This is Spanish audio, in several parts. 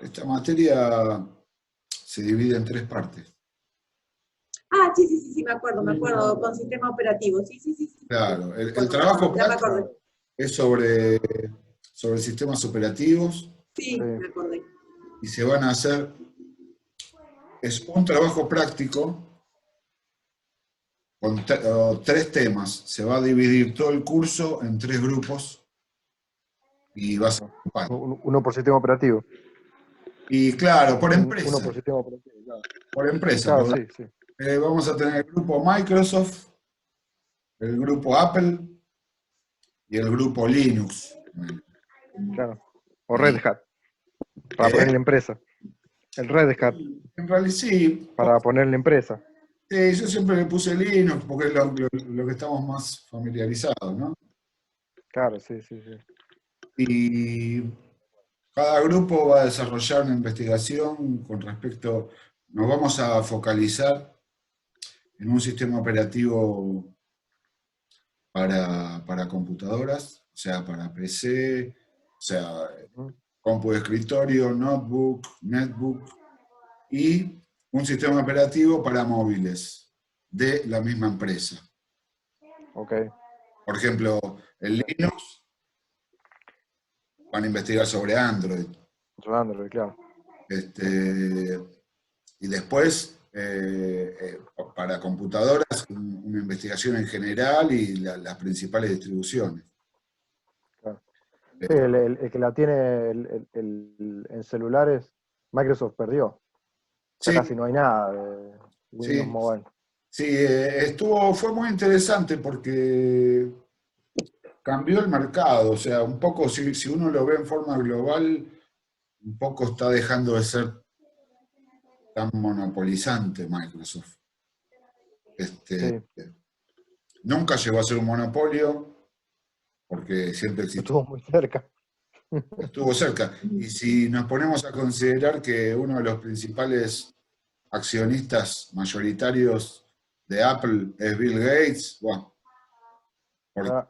Esta materia se divide en tres partes. Ah, sí, sí, sí, sí, me acuerdo, con sistema operativo. Sí, sí, sí, sí, sí. Claro, Me el acuerdo, me trabajo acuerdo, ya me práctico acordé. es sobre sistemas operativos Sí, Sí. me acordé. y se van a hacer, es un trabajo práctico con tres temas. Se va a dividir todo el curso en tres grupos y va a ser grupal. Uno por sistema operativo. Y claro, por Uno empresa, por sistema operativo, claro. por empresa. Claro, sí, sí. Vamos a tener el grupo Microsoft, el grupo Apple y el grupo Linux. Claro. O Red Y, Hat, para poner la empresa. El Red Hat, en realidad sí, para poner la empresa. sí, yo siempre le puse Linux porque es lo que estamos más familiarizados, ¿no? Claro, sí, sí, sí. Y cada grupo va a desarrollar una investigación con respecto, nos vamos a focalizar en un sistema operativo para computadoras, o sea, para PC, o sea, compu de escritorio, notebook, netbook, y un sistema operativo para móviles de la misma empresa. Ok. Por ejemplo, el Linux van a investigar sobre Android. Android, claro. Y después, para computadoras, una investigación en general y las principales distribuciones. Claro. Sí, el que la tiene en celulares, Microsoft perdió. Ya Sí, casi no hay nada de Windows sí, Mobile. sí, fue muy interesante porque cambió el mercado, o sea, un poco, si uno lo ve en forma global, un poco está dejando de ser tan monopolizante Microsoft. Sí, Nunca llegó a ser un monopolio, porque siempre existió, estuvo muy cerca. estuvo cerca. Y si nos ponemos a considerar que uno de los principales accionistas mayoritarios de Apple es Bill Gates, bueno, Ah,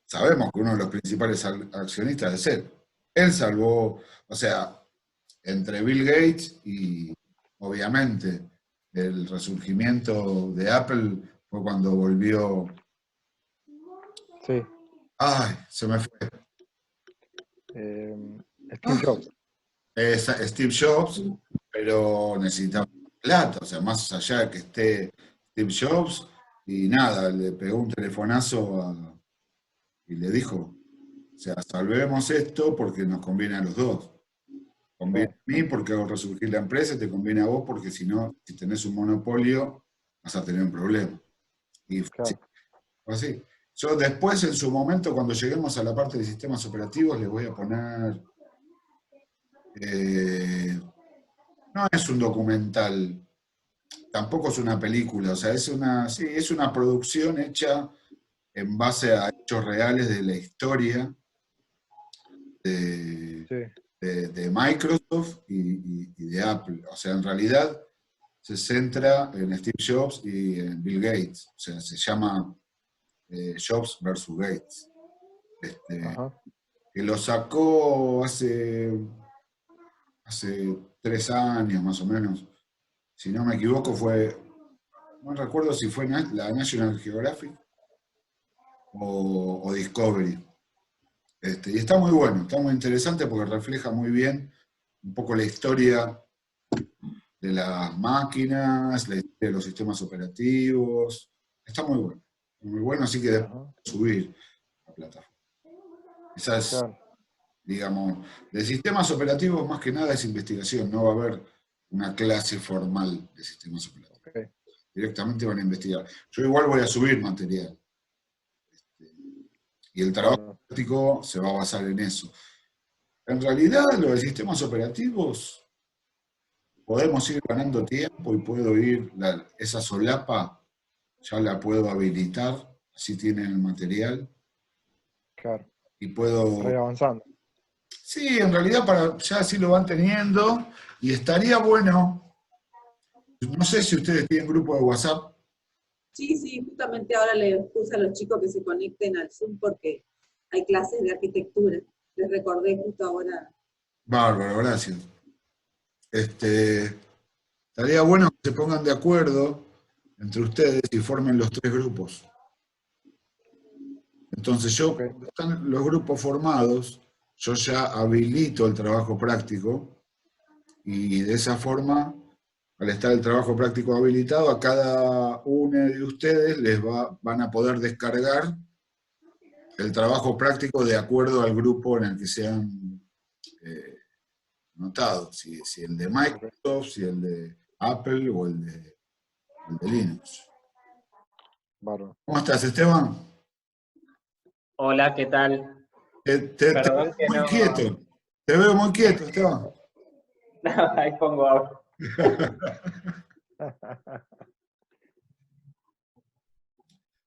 sabemos que uno de los principales accionistas es él. Él salvó, o sea, entre Bill Gates y obviamente el resurgimiento de Apple fue cuando volvió. sí. Ay, se me fue. Steve Jobs. Es Steve Jobs, pero necesitaba plata, o sea, más allá de que esté Steve Jobs, y nada, le pegó un telefonazo y le dijo, o sea, salvemos esto porque nos conviene a los dos. Conviene Claro. a mí porque hago resurgir la empresa, y te conviene a vos porque si no, si tenés un monopolio, vas a tener un problema. Y fue así. Claro. Fue así. Yo después, en su momento, cuando lleguemos a la parte de sistemas operativos, les voy a poner... no es un documental, tampoco es una película, o sea, sí, es una producción hecha en base a hechos reales de la historia de, Sí. de Microsoft y de Apple. O sea, en realidad se centra en Steve Jobs y en Bill Gates. O sea, se llama Jobs versus Gates. Ajá. Que lo sacó hace 3 años más o menos. Si no me equivoco, no recuerdo si fue la National Geographic o Discovery. Y está muy bueno, está muy interesante porque refleja muy bien un poco la historia de las máquinas, la historia de los sistemas operativos. Está muy bueno, así que después Ajá. subir la plataforma. Quizás, Claro. digamos, de sistemas operativos más que nada es investigación, no va a haber una clase formal de sistemas operativos. Okay. Directamente van a investigar. Yo igual voy a subir material. Y el trabajo Bueno. práctico se va a basar en eso. En realidad, lo de sistemas operativos, podemos ir ganando tiempo y puedo ir, esa solapa ya la puedo habilitar, así tienen el material, Claro. y Para puedo, ir avanzando. sí, en realidad ya así lo van teniendo, y estaría bueno, no sé si ustedes tienen grupo de WhatsApp. Sí, sí, justamente ahora les puse a los chicos que se conecten al Zoom porque hay clases de arquitectura. Les recordé justo ahora Bárbaro, gracias. Estaría bueno que se pongan de acuerdo entre ustedes y formen los 3 grupos. Entonces cuando están los grupos formados, yo ya habilito el trabajo práctico y de esa forma, al estar el trabajo práctico habilitado, a cada uno de ustedes van a poder descargar el trabajo práctico de acuerdo al grupo en el que sean notados. Si el de Microsoft, si el de Apple o el de Linux. Bárbaro. ¿Cómo estás, Esteban? Hola, ¿qué tal? Te Perdón veo que muy no... quieto. Te veo muy quieto, Esteban. Ahí pongo ahora.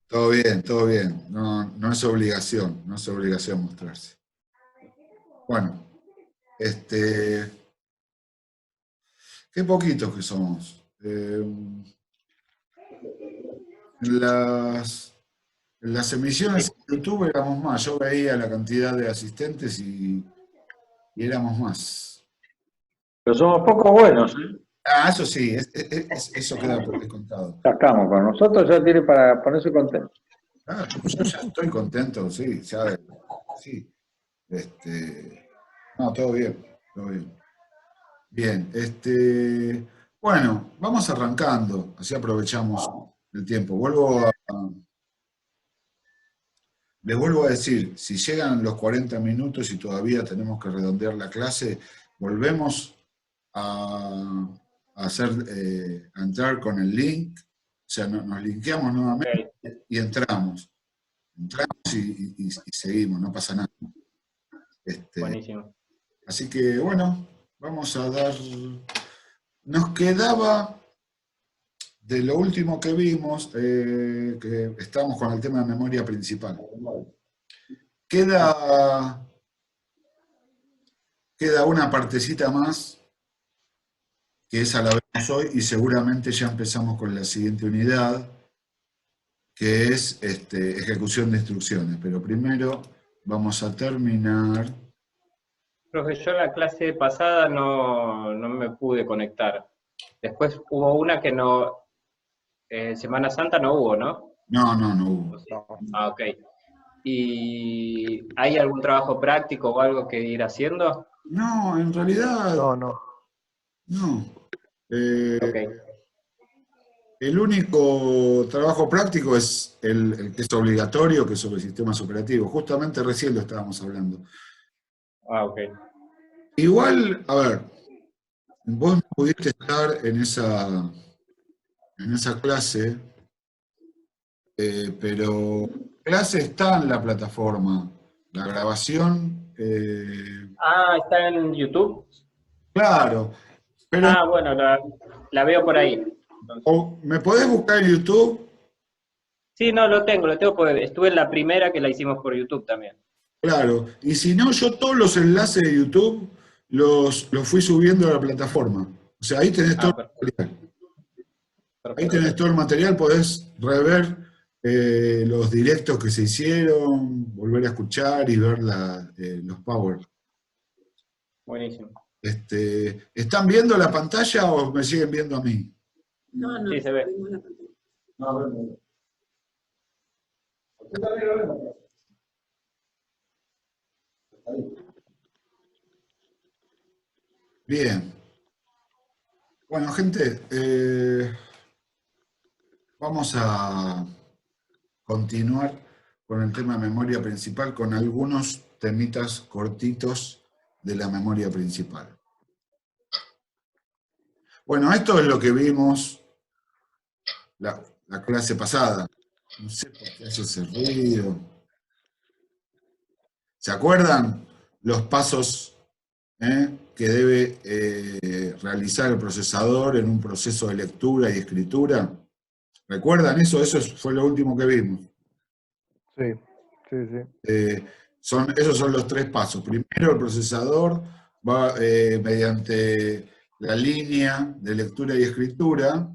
Todo bien, todo bien. No es obligación, mostrarse. Bueno, qué poquitos que somos. En las emisiones en YouTube éramos más. Yo veía la cantidad de asistentes y éramos más. Pero somos poco buenos, ¿eh? Ah, eso sí, eso queda por descontado. Ya estamos, con nosotros ya tiene para ponerse contento. Ah, yo ya estoy contento, sí, ya, sí. No, todo bien, todo bien. Bien, bueno, vamos arrancando, así aprovechamos el tiempo. Les vuelvo a decir, si llegan los 40 minutos y todavía tenemos que redondear la clase, volvemos a entrar con el link, o sea, nos linkeamos nuevamente y entramos. Entramos y seguimos, no pasa nada. Buenísimo. Así que, bueno, vamos a dar... Nos quedaba, de lo último que vimos, que estamos con el tema de memoria principal. Queda una partecita más, que esa la vemos hoy, y seguramente ya empezamos con la siguiente unidad, que es ejecución de instrucciones. Pero primero vamos a terminar... Profe, yo en la clase pasada no me pude conectar. Después hubo una que no... Semana Santa no hubo, ¿no? No hubo. Sí. Ah, ok. ¿Y hay algún trabajo práctico o algo que ir haciendo? No, en realidad... No. Ok. El único trabajo práctico es el que es obligatorio, que es sobre sistemas operativos. Justamente recién lo estábamos hablando. Ah, ok. Igual, a ver, vos no pudiste estar en esa clase, pero la clase está en la plataforma. La grabación, ¿Está en YouTube? claro, pero Ah, bueno, la veo por ahí. o me podés buscar en YouTube. Sí, no, lo tengo porque estuve en la primera que la hicimos por YouTube también. Claro, y si no, yo todos los enlaces de YouTube los fui subiendo a la plataforma. O sea, ahí tenés todo el material. Ahí tenés todo el material, podés rever los directos que se hicieron, volver a escuchar y ver los Power. Buenísimo. ¿Están viendo la pantalla o me siguen viendo a mí? No, Sí, se ve. vimos la pantalla. Bien. Bueno, gente, vamos a continuar con el tema de memoria principal, con algunos temitas cortitos de la memoria principal. Bueno, esto es lo que vimos la clase pasada. No sé por qué hace ese ruido. ¿Se acuerdan los pasos que debe realizar el procesador en un proceso de lectura y escritura? ¿Recuerdan eso? Eso fue lo último que vimos. Sí. Esos son los 3 pasos. Primero, el procesador va mediante la línea de lectura y escritura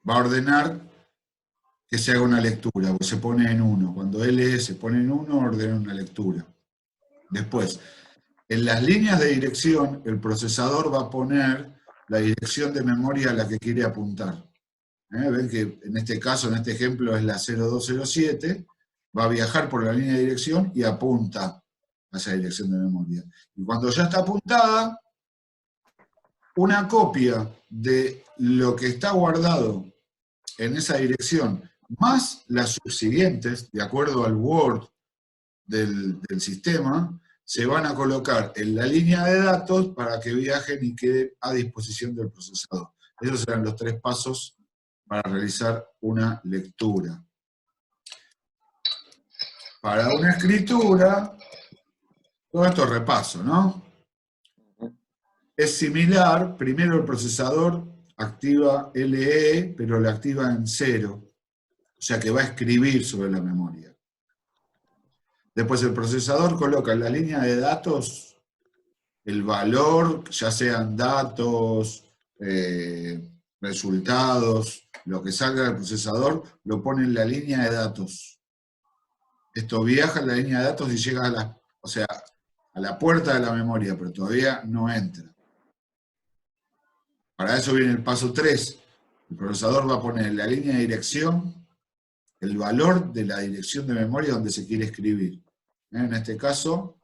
va a ordenar que se haga una lectura, porque se pone en 1. Cuando lee se pone en 1, ordena una lectura. Después, en las líneas de dirección, el procesador va a poner la dirección de memoria a la que quiere apuntar. Ven que en este caso, en este ejemplo, es la 0207, va a viajar por la línea de dirección y apunta a esa dirección de memoria. Y cuando ya está apuntada, una copia de lo que está guardado en esa dirección, más las subsiguientes, de acuerdo al Word del sistema, se van a colocar en la línea de datos para que viajen y quede a disposición del procesador. Esos serán los 3 pasos para realizar una lectura. Para una escritura, todo esto es repaso, ¿no? Es similar, primero el procesador activa LE, pero la activa en 0, o sea que va a escribir sobre la memoria. Después el procesador coloca en la línea de datos el valor, ya sean datos, resultados, lo que salga del procesador, lo pone en la línea de datos. Esto viaja en la línea de datos y llega a la puerta de la memoria, pero todavía no entra. Para eso viene el paso 3. El procesador va a poner en la línea de dirección el valor de la dirección de memoria donde se quiere escribir. En este caso,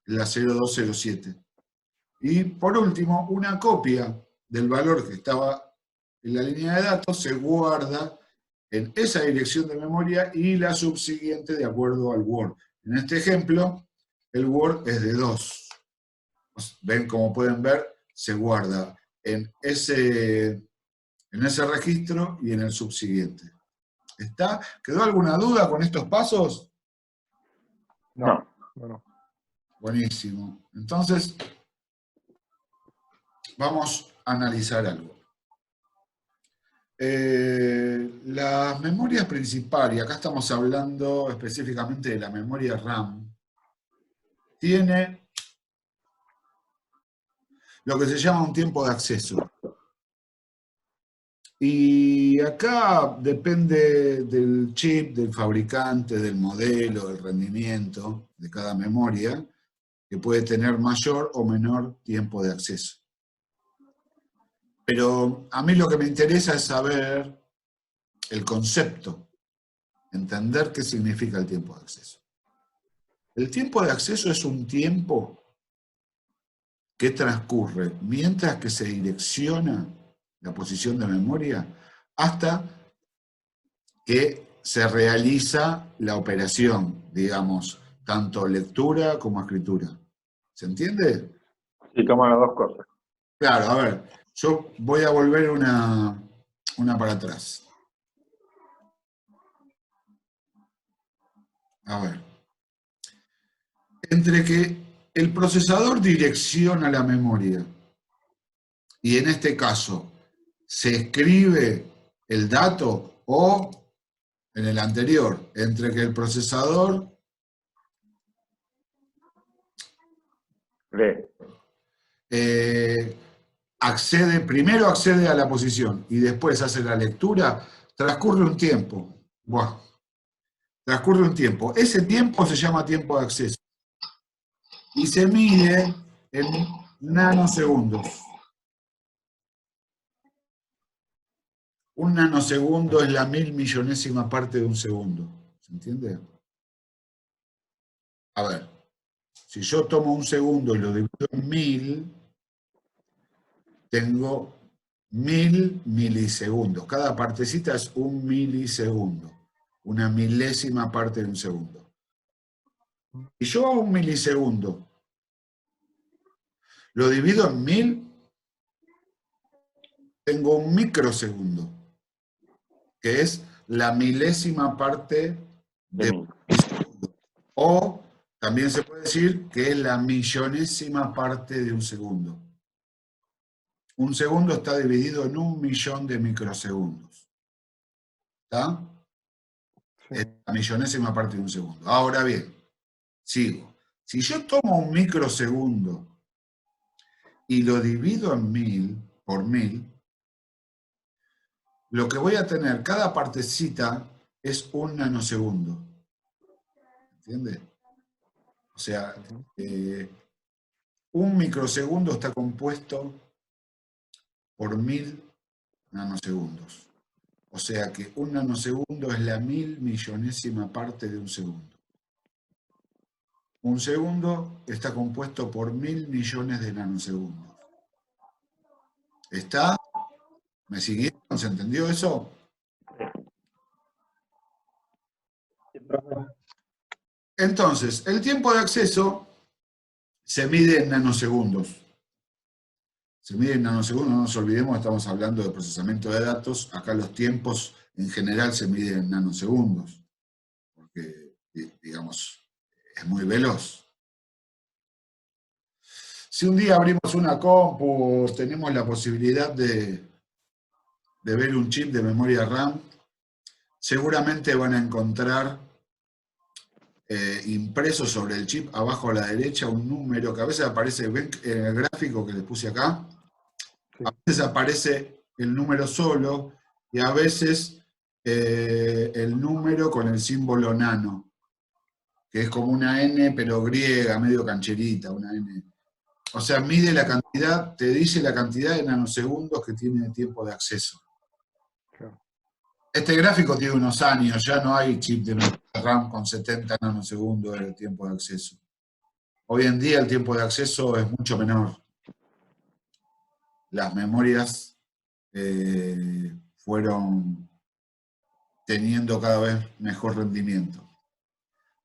la 0207. Y por último, una copia del valor que estaba en la línea de datos se guarda en esa dirección de memoria y la subsiguiente de acuerdo al Word. En este ejemplo, el Word es de 2. Ven, como pueden ver, se guarda en ese registro y en el subsiguiente. ¿Está? ¿Quedó alguna duda con estos pasos? No. Buenísimo. Entonces, vamos a analizar algo. Las memorias principales, y acá estamos hablando específicamente de la memoria RAM, tiene lo que se llama un tiempo de acceso. Y acá depende del chip, del fabricante, del modelo, del rendimiento de cada memoria, que puede tener mayor o menor tiempo de acceso. Pero a mí lo que me interesa es saber el concepto, entender qué significa el tiempo de acceso. El tiempo de acceso es un tiempo que transcurre mientras que se direcciona la posición de memoria hasta que se realiza la operación, digamos, tanto lectura como escritura. ¿Se entiende? Sí, toman las dos cosas. Claro, a ver, yo voy a volver una para atrás. A ver. Entre que el procesador direcciona la memoria y en este caso se escribe el dato, o en el anterior, entre que el procesador primero accede a la posición y después hace la lectura, transcurre un tiempo. Buah. Transcurre un tiempo. Ese tiempo se llama tiempo de acceso y se mide en nanosegundos. Un nanosegundo es la 1000.000.000ª parte de un segundo. ¿Se entiende? A ver, si yo tomo un segundo y lo divido en 1000, tengo 1000 milisegundos. Cada partecita es un milisegundo, una milésima parte de un segundo. Y yo a un milisegundo lo divido en 1000, tengo un microsegundo, que es la milésima parte de un milisegundo. O también se puede decir que es la millonésima parte de un segundo. Un segundo está dividido en 1.000.000 de microsegundos. ¿Está? Sí. Es la millonésima parte de un segundo. Ahora bien, sigo. Si yo tomo un microsegundo y lo divido en 1000 por 1000, lo que voy a tener, cada partecita es un nanosegundo. ¿Entiendes? O sea, un microsegundo está compuesto por 1000 nanosegundos. O sea que un nanosegundo es la 1000.000.000ª parte de un segundo. Un segundo está compuesto por 1000 millones de nanosegundos. ¿Está? ¿Me siguieron? ¿Se entendió eso? Entonces, el tiempo de acceso se mide en nanosegundos. Se mide en nanosegundos, no nos olvidemos, estamos hablando de procesamiento de datos. Acá los tiempos en general se miden en nanosegundos, porque, digamos, es muy veloz. Si un día abrimos una compu o tenemos la posibilidad de ver un chip de memoria RAM, seguramente van a encontrar impreso sobre el chip abajo a la derecha un número que a veces aparece, ven en el gráfico que les puse acá, a veces aparece el número solo y a veces el número con el símbolo nano, que es como una N pero griega, medio cancherita, una N. O sea, mide la cantidad, te dice la cantidad de nanosegundos que tiene de tiempo de acceso. Claro. Este gráfico tiene unos años, ya no hay chip de memoria RAM con 70 nanosegundos de tiempo de acceso. Hoy en día el tiempo de acceso es mucho menor. Las memorias fueron teniendo cada vez mejor rendimiento.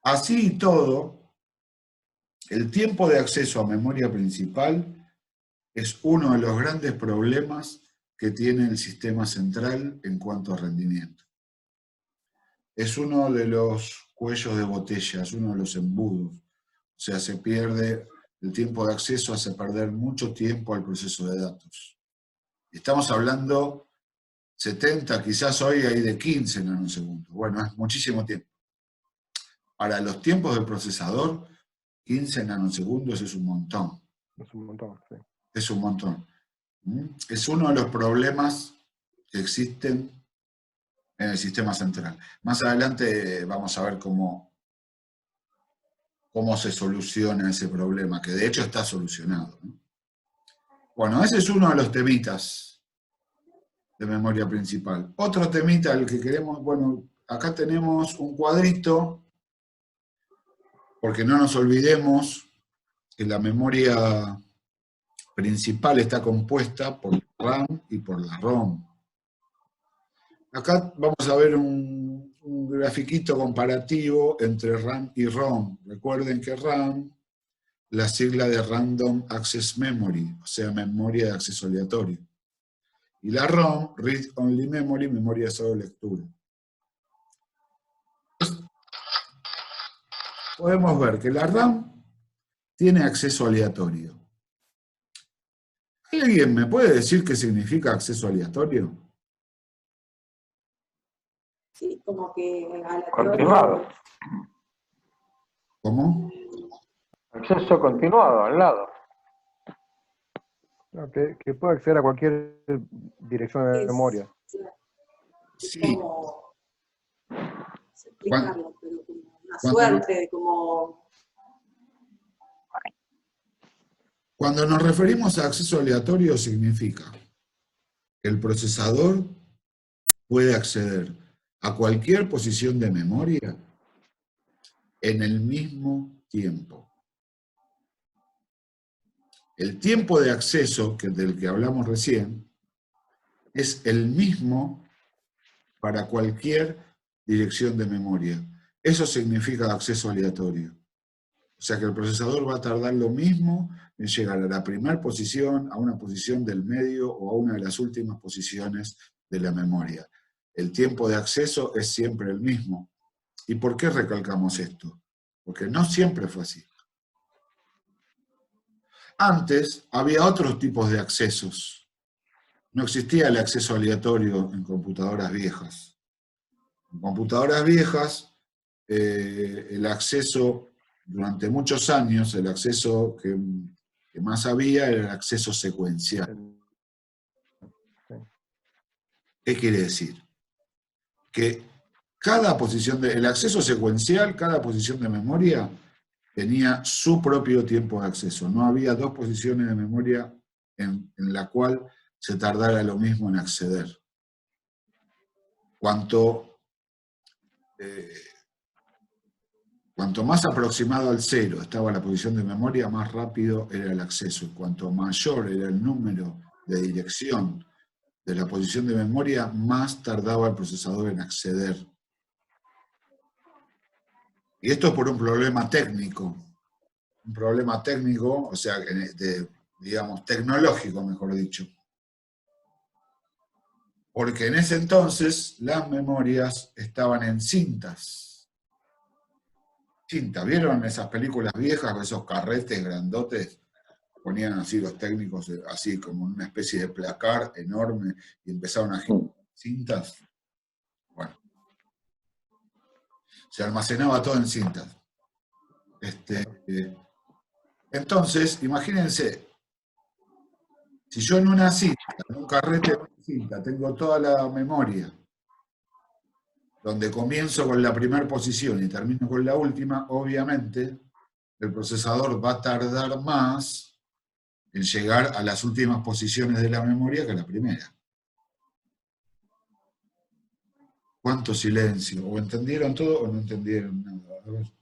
Así y todo, el tiempo de acceso a memoria principal es uno de los grandes problemas que tiene el sistema central en cuanto a rendimiento. Es uno de los cuellos de botella, es uno de los embudos. O sea, se pierde el tiempo de acceso, hace perder mucho tiempo al proceso de datos. Estamos hablando 70, quizás hoy hay de 15 nanosegundos. Bueno, es muchísimo tiempo. Para los tiempos del procesador, 15 nanosegundos es un montón. Es un montón, sí. Es un montón. Es uno de los problemas que existen en el sistema central. Más adelante vamos a ver cómo se soluciona ese problema, que de hecho está solucionado, ¿no? Bueno, ese es uno de los temitas de memoria principal. Otro temita al que queremos, bueno, acá tenemos un cuadrito, porque no nos olvidemos que la memoria principal está compuesta por la RAM y por la ROM. Acá vamos a ver un grafiquito comparativo entre RAM y ROM. Recuerden que RAM, la sigla de Random Access Memory, o sea, memoria de acceso aleatorio. Y la ROM, Read Only Memory, memoria de solo lectura. Podemos ver que la RAM tiene acceso aleatorio. ¿Alguien me puede decir qué significa acceso aleatorio? Sí, como que Continuado. ¿Cómo? Acceso continuado, al lado. No, que pueda acceder a cualquier dirección de memoria. Es Sí. como, no sé explicarlo, pero como una suerte, como... Cuando nos referimos a acceso aleatorio significa que el procesador puede acceder a cualquier posición de memoria en el mismo tiempo. El tiempo de acceso del que hablamos recién es el mismo para cualquier dirección de memoria. Eso significa acceso aleatorio. O sea que el procesador va a tardar lo mismo en llegar a la primera posición, a una posición del medio o a una de las últimas posiciones de la memoria. El tiempo de acceso es siempre el mismo. ¿Y por qué recalcamos esto? Porque no siempre fue así. Antes había otros tipos de accesos. No existía el acceso aleatorio en computadoras viejas. En computadoras viejas, el acceso, durante muchos años, el acceso que más había era el acceso secuencial. ¿Qué quiere decir? Que cada posición el acceso secuencial, cada posición de memoria tenía su propio tiempo de acceso. No había dos posiciones de memoria en la cual se tardara lo mismo en acceder. Cuanto más aproximado al cero estaba la posición de memoria, más rápido era el acceso. Y cuanto mayor era el número de dirección de la posición de memoria, más tardaba el procesador en acceder. Y esto es por un problema técnico. Un problema técnico, o sea, digamos, tecnológico, mejor dicho. Porque en ese entonces las memorias estaban en cintas. ¿Vieron esas películas viejas, esos carretes grandotes? Ponían así los técnicos, así como una especie de placar enorme, y empezaron a girar cintas. Bueno, se almacenaba todo en cintas. Entonces, imagínense, si yo en una cinta, en un carrete de una cinta, tengo toda la memoria, donde comienzo con la primera posición y termino con la última, obviamente el procesador va a tardar más en llegar a las últimas posiciones de la memoria que la primera. ¿Cuánto silencio? ¿O entendieron todo o no entendieron nada? A ver.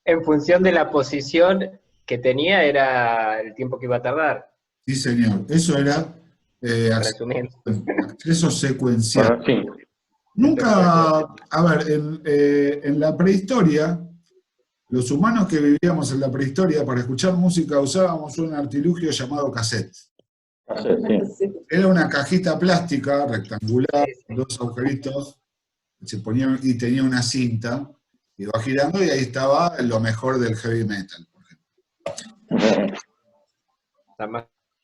En función de la posición que tenía, era el tiempo que iba a tardar. Sí, señor. Eso era acceso secuencial. Bueno, sí. Nunca, a ver, en la prehistoria, los humanos que vivíamos en la prehistoria, para escuchar música usábamos un artilugio llamado cassette. Sí. Era una cajita plástica rectangular, dos agujeritos, se ponía, y tenía una cinta, iba girando y ahí estaba lo mejor del heavy metal, por ejemplo. La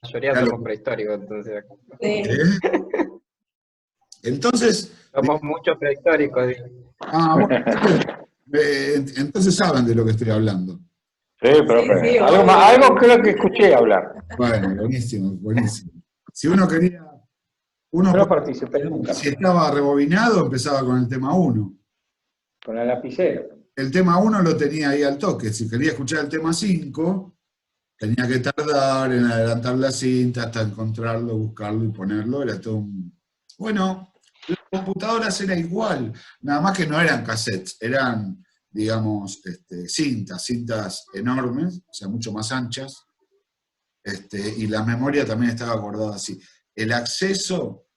mayoría somos prehistóricos, entonces. Entonces... Somos muchos prehistóricos. Bueno, entonces saben de lo que estoy hablando. Sí, profe. Algo creo que escuché hablar. Bueno, buenísimo, buenísimo. Si uno quería... No participé nunca. Si estaba rebobinado, empezaba con el tema 1. Con la lapicera. El tema 1 lo tenía ahí al toque. Si quería escuchar el tema 5, tenía que tardar en adelantar la cinta hasta encontrarlo, buscarlo y ponerlo. Era todo un... Bueno, las computadoras era igual, nada más que no eran cassettes, eran, digamos, cintas enormes, o sea, mucho más anchas, y la memoria también estaba acordada así. El acceso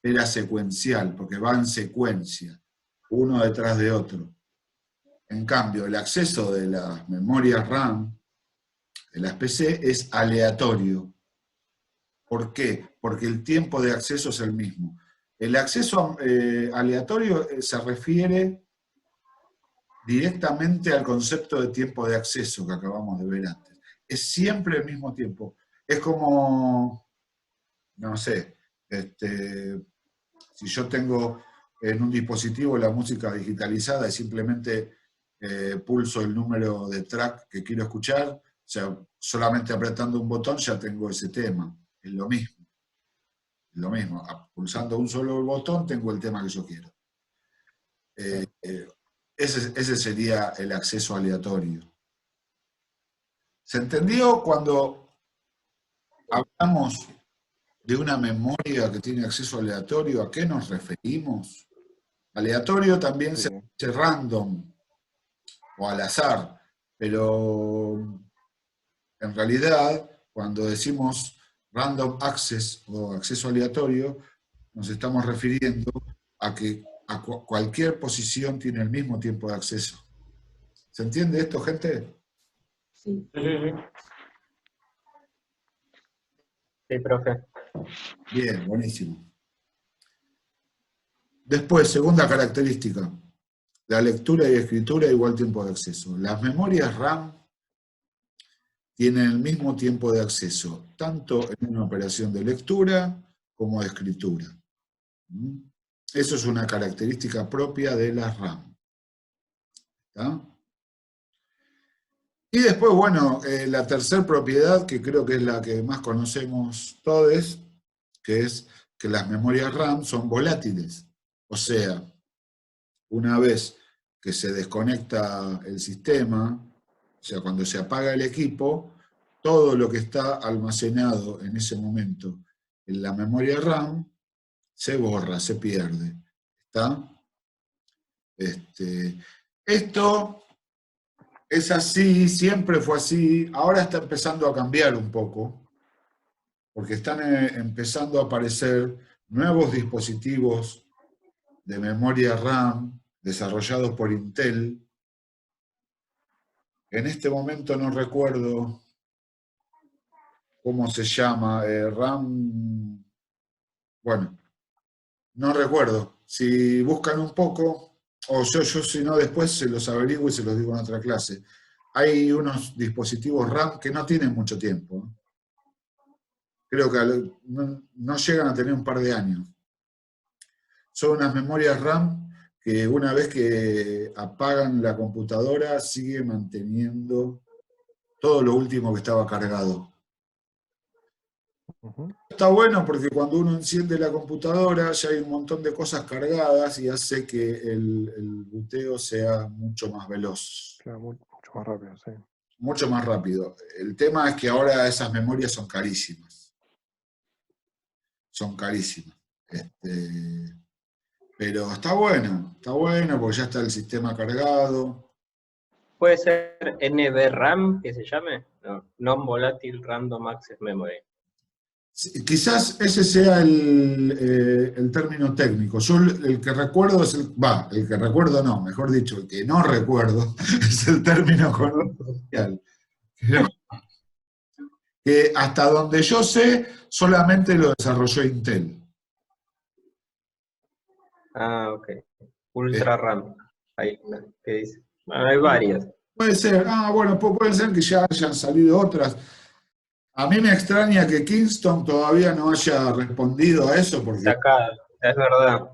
era secuencial, porque va en secuencia, uno detrás de otro. En cambio, el acceso de las memorias RAM, de las PC, es aleatorio. ¿Por qué? Porque el tiempo de acceso es el mismo. El acceso aleatorio se refiere directamente al concepto de tiempo de acceso que acabamos de ver antes. Es siempre el mismo tiempo. Es como, no sé, si yo tengo en un dispositivo la música digitalizada y simplemente pulso el número de track que quiero escuchar, o sea, solamente apretando un botón ya tengo ese tema. Es lo mismo. Lo mismo, pulsando un solo botón tengo el tema que yo quiero. Ese sería el acceso aleatorio. ¿Se entendió cuando hablamos de una memoria que tiene acceso aleatorio? ¿A qué nos referimos? Aleatorio también se dice random o al azar, pero en realidad cuando decimos random access o acceso aleatorio, nos estamos refiriendo a que cualquier posición tiene el mismo tiempo de acceso. ¿Se entiende esto, gente? Sí. Sí, profe. Bien, buenísimo. Después, segunda característica, la lectura y escritura igual tiempo de acceso. Las memorias RAM tienen el mismo tiempo de acceso, tanto en una operación de lectura como de escritura. Eso es una característica propia de las RAM. ¿Está? Y después, bueno, la tercera propiedad, que creo que es la que más conocemos todos, que es que las memorias RAM son volátiles. O sea, una vez que se desconecta el sistema, o sea, cuando se apaga el equipo, todo lo que está almacenado en ese momento en la memoria RAM se borra, se pierde. ¿Está? Esto es así, siempre fue así, ahora está empezando a cambiar un poco, porque están empezando a aparecer nuevos dispositivos de memoria RAM desarrollados por Intel. En este momento no recuerdo cómo se llama, RAM, bueno, no recuerdo. Si buscan un poco, o yo si no después se los averiguo y se los digo en otra clase. Hay unos dispositivos RAM que no tienen mucho tiempo. Creo que no llegan a tener un par de años. Son unas memorias RAM que una vez que apagan la computadora sigue manteniendo todo lo último que estaba cargado. Está bueno porque cuando uno enciende la computadora ya hay un montón de cosas cargadas y hace que el buteo sea mucho más veloz. Claro, mucho más rápido, sí. Mucho más rápido. El tema es que ahora esas memorias son carísimas. Son carísimas. Pero está bueno porque ya está el sistema cargado. ¿Puede ser NVRAM que se llame? No, Non-Volatile Random Access Memory. Quizás ese sea el término técnico. Yo el que recuerdo es el que recuerdo no, mejor dicho, el que no recuerdo es el término coloquial. Que hasta donde yo sé, solamente lo desarrolló Intel. Ah, ok. Ultra RAM. Ahí, ¿qué dice? Bueno, hay varias. Puede ser, bueno, puede ser que ya hayan salido otras. A mí me extraña que Kingston todavía no haya respondido a eso, porque, Es verdad.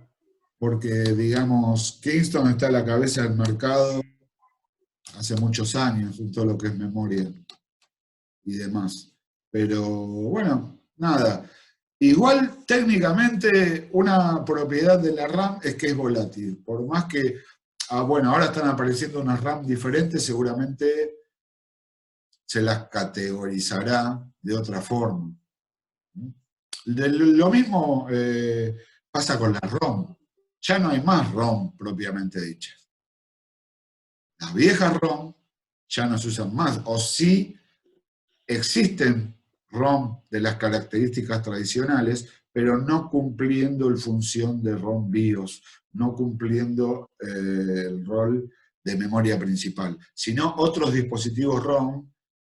porque digamos, Kingston está a la cabeza del mercado hace muchos años en todo lo que es memoria y demás. Pero bueno, nada. Igual técnicamente una propiedad de la RAM es que es volátil. Por más que, bueno, ahora están apareciendo unas RAM diferentes, seguramente se las categorizará de otra forma. Lo mismo pasa con la ROM. Ya no hay más ROM propiamente dicha. Las viejas ROM ya no se usan más. O sí existen ROM de las características tradicionales, pero no cumpliendo la función de ROM BIOS, no cumpliendo el rol de memoria principal, sino otros dispositivos ROM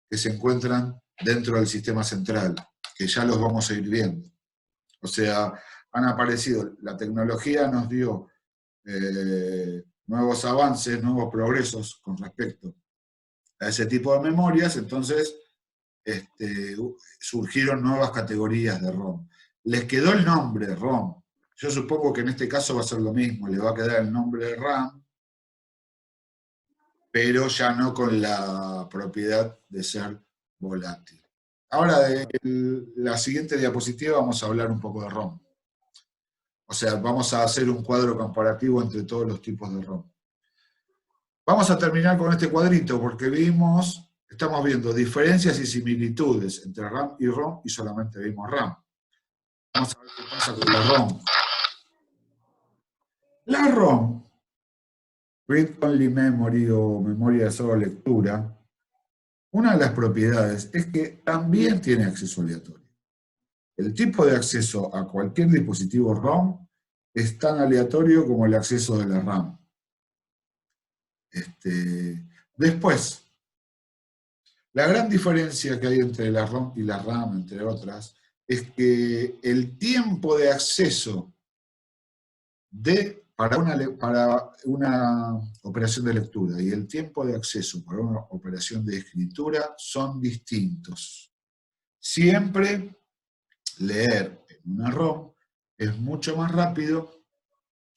que se encuentran dentro del sistema central, que ya los vamos a ir viendo. O sea, han aparecido, la tecnología nos dio nuevos avances, nuevos progresos con respecto a ese tipo de memorias, entonces surgieron nuevas categorías de ROM. Les quedó el nombre ROM. Yo supongo que en este caso va a ser lo mismo, le va a quedar el nombre de RAM, pero ya no con la propiedad de ser volátil. Ahora, de la siguiente diapositiva vamos a hablar un poco de ROM. O sea, vamos a hacer un cuadro comparativo entre todos los tipos de ROM. Vamos a terminar con este cuadrito porque estamos viendo diferencias y similitudes entre RAM y ROM y solamente vimos RAM. Vamos a ver qué pasa con la ROM. La ROM, Read Only Memory o memoria de solo lectura, una de las propiedades es que también tiene acceso aleatorio. El tipo de acceso a cualquier dispositivo ROM es tan aleatorio como el acceso de la RAM. Después, la gran diferencia que hay entre la ROM y la RAM, entre otras, es que el tiempo de acceso para una operación de lectura y el tiempo de acceso para una operación de escritura son distintos. Siempre leer en una ROM es mucho más rápido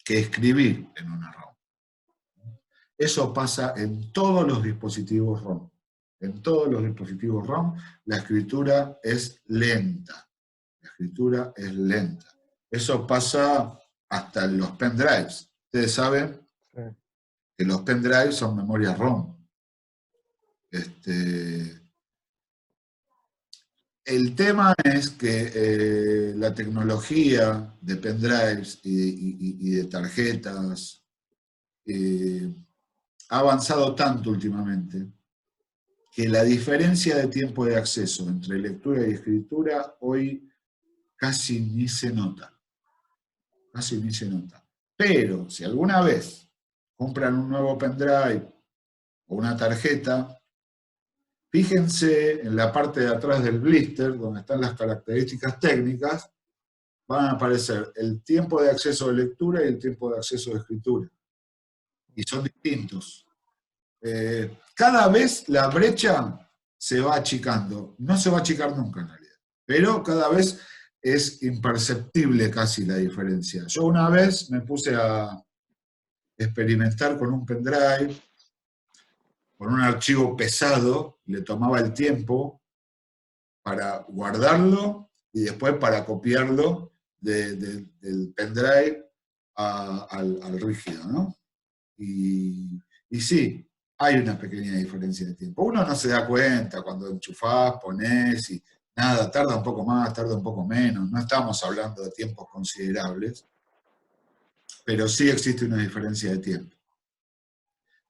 que escribir en una ROM. Eso pasa en todos los dispositivos ROM. En todos los dispositivos ROM la escritura es lenta. La escritura es lenta. Eso pasa hasta en los pendrives. Ustedes saben Sí. que los pendrives son memorias ROM. El tema es que la tecnología de pendrives y de tarjetas ha avanzado tanto últimamente que la diferencia de tiempo de acceso entre lectura y escritura hoy casi ni se nota. Casi ni se nota. Pero si alguna vez compran un nuevo pendrive o una tarjeta, fíjense en la parte de atrás del blister, donde están las características técnicas, van a aparecer el tiempo de acceso de lectura y el tiempo de acceso de escritura. Y son distintos. Cada vez la brecha se va achicando. No se va a achicar nunca en realidad, pero cada vez es imperceptible casi la diferencia. Yo una vez me puse a experimentar con un pendrive, con un archivo pesado, le tomaba el tiempo para guardarlo y después para copiarlo del pendrive al rígido, ¿no? Y sí, hay una pequeña diferencia de tiempo. Uno no se da cuenta cuando enchufás, ponés y nada, tarda un poco más, tarda un poco menos. No estamos hablando de tiempos considerables, pero sí existe una diferencia de tiempo.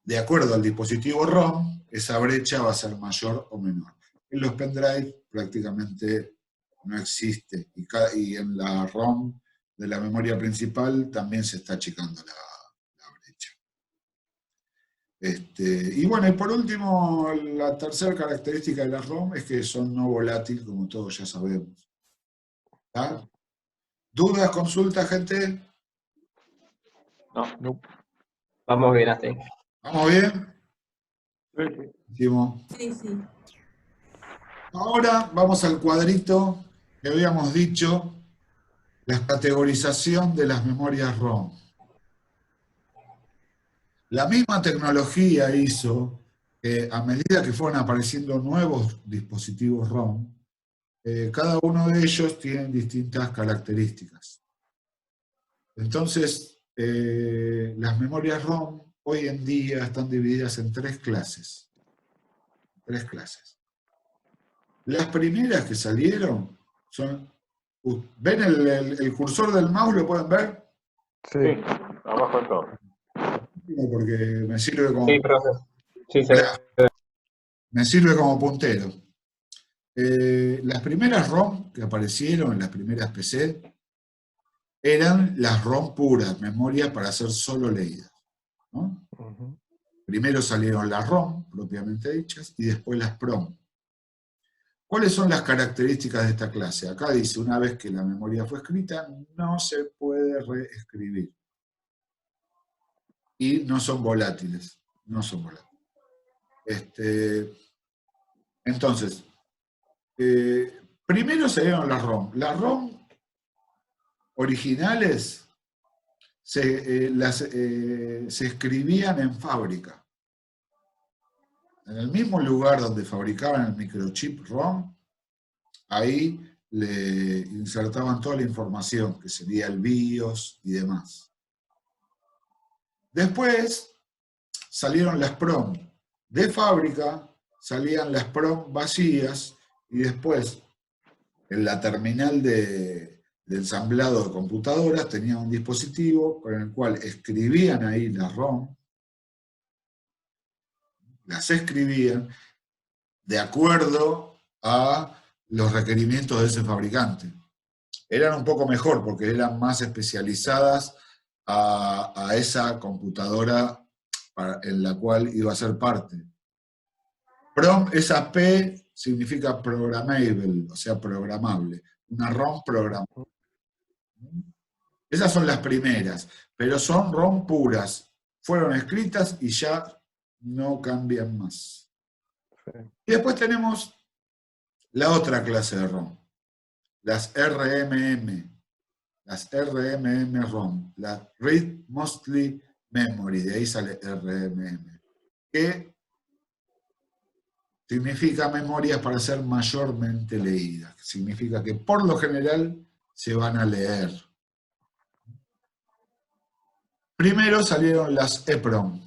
De acuerdo al dispositivo ROM, esa brecha va a ser mayor o menor. En los pendrive prácticamente no existe. Y en la ROM de la memoria principal también se está achicando la brecha. Y bueno, y por último, la tercera característica de la ROM es que son no volátiles, como todos ya sabemos. ¿Tá? ¿Dudas, consultas, gente? No. Vamos bien hasta ahí. ¿Vamos bien? Sí, sí. Ahora vamos al cuadrito que habíamos dicho, la categorización de las memorias ROM. La misma tecnología hizo que a medida que fueron apareciendo nuevos dispositivos ROM, cada uno de ellos tiene distintas características. Entonces, las memorias ROM hoy en día están divididas en tres clases. Las primeras que salieron son... ¿Ven el cursor del mouse? ¿Lo pueden ver? Sí. Abajo de todo. Porque me sirve como... Sí, profe. Sí, me sirve como puntero. Las primeras ROM que aparecieron en las primeras PC eran las ROM puras, memorias para ser solo leídas, ¿no? Uh-huh. Primero salieron las ROM, propiamente dichas, y después las PROM. ¿Cuáles son las características de esta clase? Acá dice, una vez que la memoria fue escrita, no se puede reescribir. Y no son volátiles. No son volátiles. Entonces, primero salieron las ROM. Las ROM originales se escribían en fábrica. En el mismo lugar donde fabricaban el microchip ROM, ahí le insertaban toda la información, que sería el BIOS y demás. Después salieron las PROM. De fábrica salían las PROM vacías y después en la terminal de ensamblado de computadoras tenían un dispositivo con el cual escribían ahí las ROM, las escribían de acuerdo a los requerimientos de ese fabricante. Eran un poco mejor porque eran más especializadas a esa computadora en la cual iba a ser parte. PROM, esa P significa programmable, o sea, programable. Una ROM programable. Esas son las primeras, pero son ROM puras. Fueron escritas y ya no cambian más. Y después tenemos la otra clase de ROM, las RMM. Las RMM-ROM, la Read Mostly Memory, de ahí sale RMM, que significa memorias para ser mayormente leídas, significa que por lo general se van a leer, Primero salieron las EEPROM.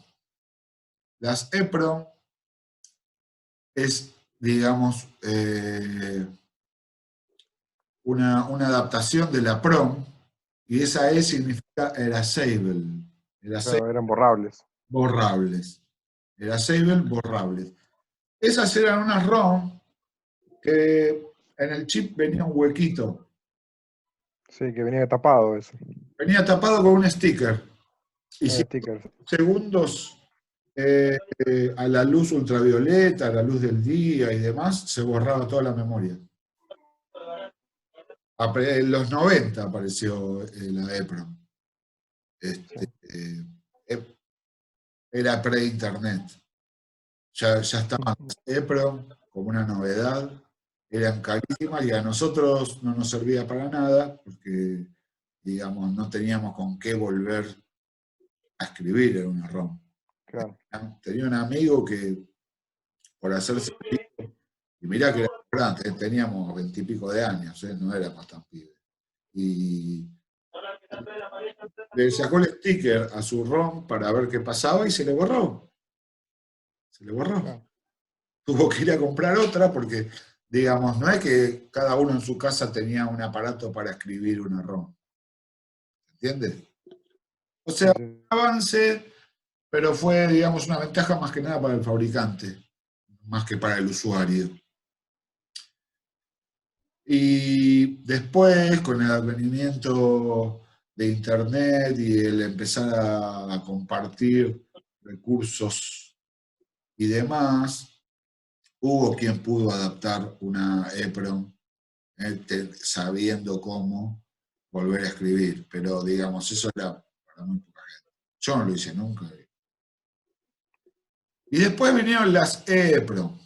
Las EEPROM es, digamos, una adaptación de la PROM, y esa E significa erasable. Claro, eran borrables. Borrables. Erasable, borrables. Esas eran unas ROM que en el chip venía un huequito. Sí, que venía tapado eso. Venía tapado con un sticker. Y si Stickers. segundos a la luz ultravioleta, a la luz del día y demás, se borraba toda la memoria. En los 90 apareció la EEPROM. Era pre-internet. Ya estaban las EEPROM como una novedad. Eran carísimas y a nosotros no nos servía para nada porque, digamos, no teníamos con qué volver a escribir en una ROM. Claro. Tenía un amigo que, por hacerse, y mirá que era grande, teníamos 20 y pico de años, no éramos tan pibes. Y le sacó el sticker a su ROM para ver qué pasaba y se le borró. Se le borró. Claro. Tuvo que ir a comprar otra porque, digamos, no es que cada uno en su casa tenía un aparato para escribir una ROM. ¿Entiendes? O sea, Sí. un avance, pero fue, digamos, una ventaja más que nada para el fabricante, más que para el usuario. Y después, con el advenimiento de Internet y el empezar a compartir recursos y demás, hubo quien pudo adaptar una EEPROM sabiendo cómo volver a escribir, pero digamos, eso era para muy poca gente. Yo no lo hice nunca. Y después vinieron las EEPROM.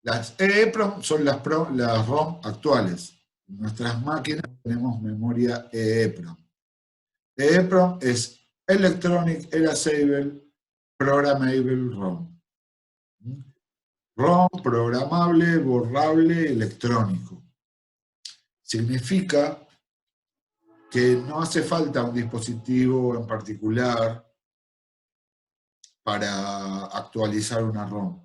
Las EEPROM son las ROM actuales. En nuestras máquinas tenemos memoria EEPROM. EEPROM es Electronic Erasable Programmable ROM. ROM programable, borrable, electrónico. Significa que no hace falta un dispositivo en particular para actualizar una ROM.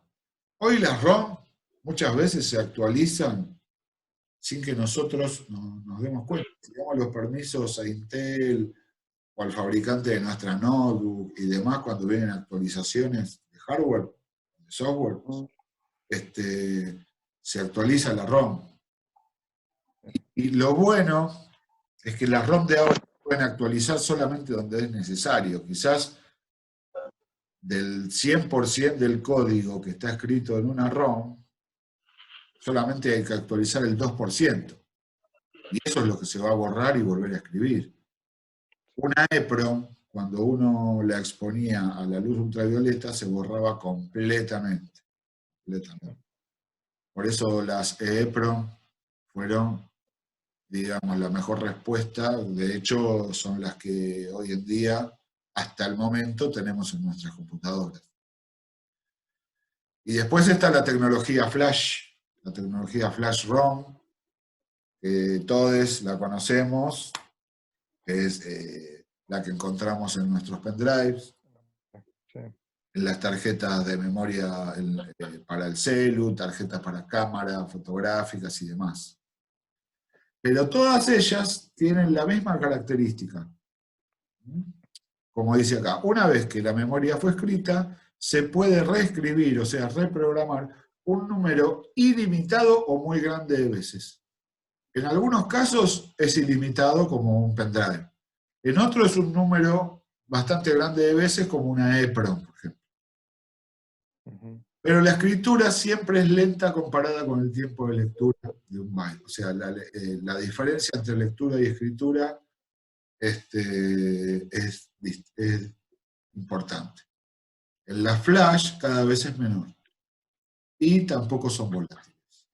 Hoy las ROM muchas veces se actualizan sin que nosotros nos demos cuenta. Si damos los permisos a Intel o al fabricante de nuestra notebook y demás, cuando vienen actualizaciones de hardware, de software, se actualiza la ROM. Y lo bueno es que las ROM de ahora se pueden actualizar solamente donde es necesario. Quizás del 100% del código que está escrito en una ROM, solamente hay que actualizar el 2%. Y eso es lo que se va a borrar y volver a escribir. Una EEPROM, cuando uno la exponía a la luz ultravioleta, se borraba completamente. Por eso las EEPROM fueron, digamos, la mejor respuesta. De hecho, son las que hoy en día, hasta el momento, tenemos en nuestras computadoras. Y después está la tecnología Flash, la tecnología Flash ROM, que todos la conocemos, que es la que encontramos en nuestros pendrives, Sí. en las tarjetas de memoria para el celu, tarjetas para cámara, fotográficas y demás. Pero todas ellas tienen la misma característica. Como dice acá, una vez que la memoria fue escrita, se puede reescribir, o sea, reprogramar un número ilimitado o muy grande de veces. En algunos casos es ilimitado como un pendrive. En otros es un número bastante grande de veces como una EEPROM, por ejemplo. Pero la escritura siempre es lenta comparada con el tiempo de lectura de un byte. O sea, la diferencia entre lectura y escritura es importante. En la flash cada vez es menor. Y tampoco son volátiles.